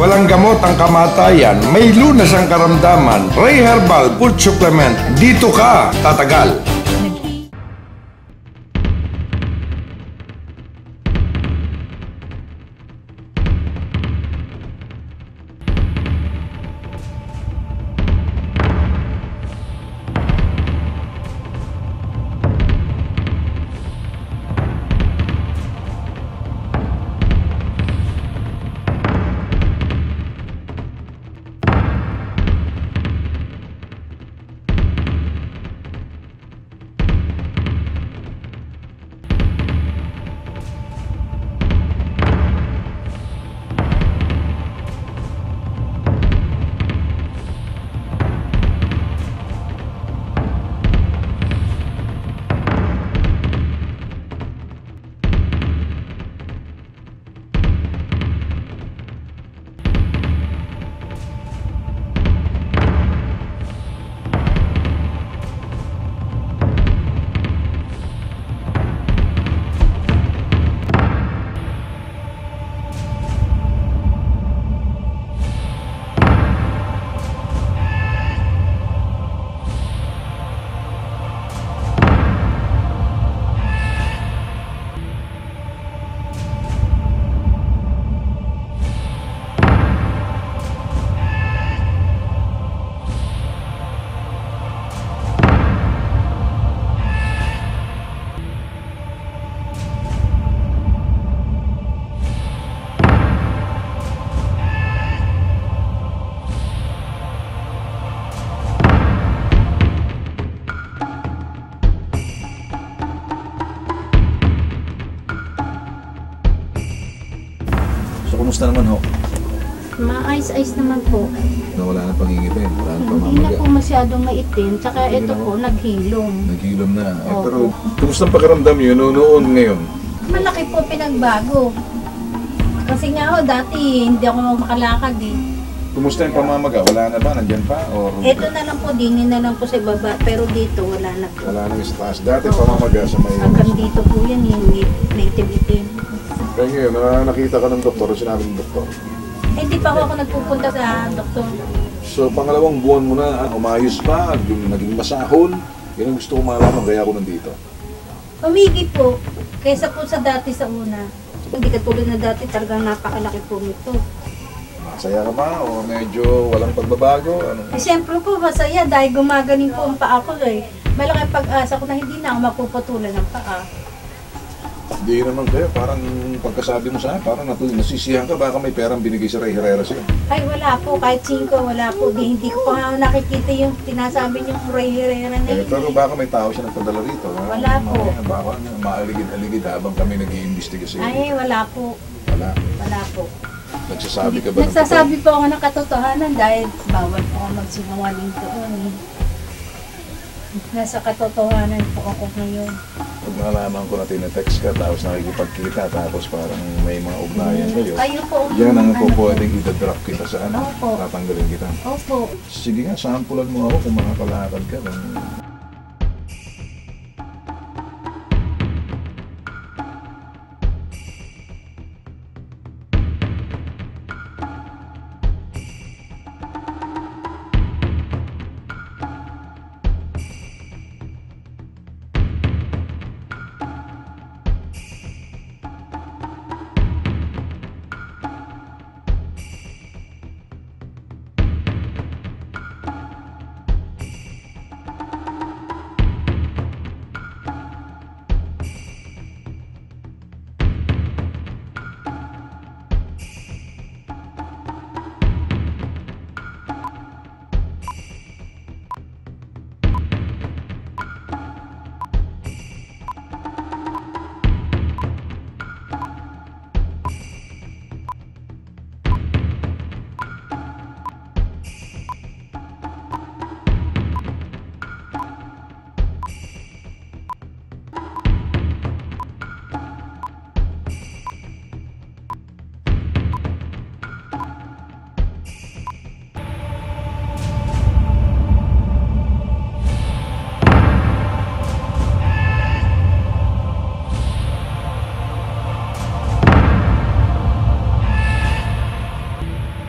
Walang gamot ang kamatayan, may lunas ang karamdaman. Ray Herbal Food Supplement, dito ka tatagal. Kumusta naman ho? Maayos-ayos naman po. Nawala na pangingipin, wala na Hindi na po pamamaga. masyadong maitim. Tsaka Hindi ito na po, po. naghilom. Naghilom na. Eh, Opo. pero kumusta ang pakiramdam yun noon ngayon? Malaki po pinagbago. Kasi nga ho, dati hindi ako makalakad eh. Kumusta yung pamamaga? Wala na ba? Nandyan pa? Or Ito na lang po, dingin na lang po sa baba. Pero dito, wala na po. wala na yung sa taas? Dati pamamaga sa may... Hanggang dito po yan, yung native-itim. Kaya ngayon, nakita ka ng doktor, sinabi ng doktor. Eh, di pa ako nagpupunta sa doktor. So, pangalawang buwan mo na, umayos pa, naging masahol. Yan ang gusto ko malaman, kaya ako nandito. Umigi po, kaysa po sa dati sa una. Hindi katulad na dati, talagang napakalaki po nito. Masaya ka ba? O medyo walang pagbabago? Ano? Eh, siyempre po, masaya dahil gumagaling po ang paa ko eh. Malaking pag-asa ko na hindi na ako mapuputulan ng paa. Hindi naman kayo, parang pagkasabi mo sa akin, parang nasisiyahan ka, baka may perang binigay si Ray Herrera sa'yo. Ay, wala po. Kahit 5, wala po. Hindi ko pa nga nakikita yung tinasabi niyong Ray Herrera na Eh, yun. pero baka may tao siya nagpadala rito. Ha? Wala po. Baka maaligid-aligid habang kami nag-iimbestiga sa iyo. Ay, wala po. Wala. Wala po. Nagsasabi ka ba? Nagsasabi po ako ng katotohanan dahil bawal po ako magsinungaling doon eh. Nasa katotohanan po ako ngayon. Pag nalaman ko na tinetext ka, tapos nakikipagkita, tapos parang may mga ugnayan kayo. Kayo po. Yan ang po ano po. pwedeng i-drop kita sa ano. Opo. Tatanggalin kita. Opo. Sige nga, sampulan mo ako kung makakalakad ka.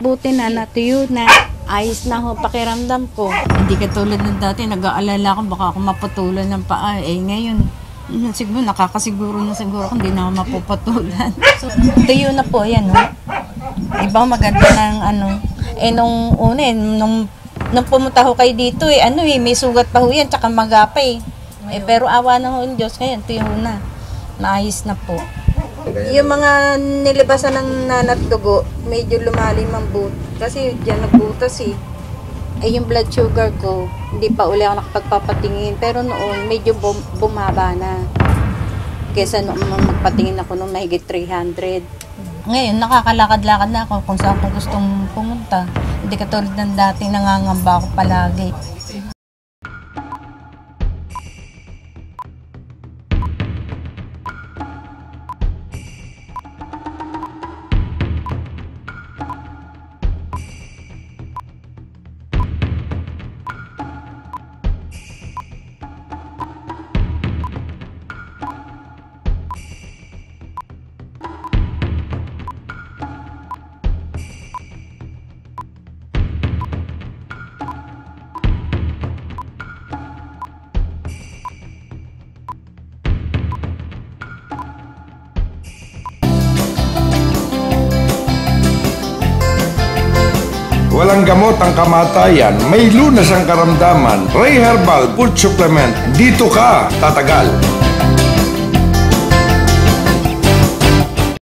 Buti na natuyo na. Ayos na ho pakiramdam ko. Hindi katulad ng dati, nag-aalala ko baka ako maputulan ng paa. Ngayon, siguro nakakasiguro na siguro kung hindi na ako mapuputulan. So, tuyo na po, yan ho. Iba maganda ng nung una nung pumunta ho kayo dito may sugat pa ho yan, tsaka magapay. Pero awa na ho ng Diyos, ngayon tuyo na. Maayos na po. Yung mga nilibasan ng nanat dugo, medyo lumalim ang kasi diyan nagbutas yung blood sugar ko, hindi pa uli ako nakapagpapatingin. Pero noon, medyo bumaba na. Kesa noong magpatingin ako noong mahigit 300. Ngayon, nakakalakad-lakad na ako kung saan ko gustong pumunta. Hindi katulad ng dati, nangangamba ako palagi. Walang gamot ang kamatayan, may lunas ang karamdaman. Ray Herbal Food Supplement, dito ka tatagal.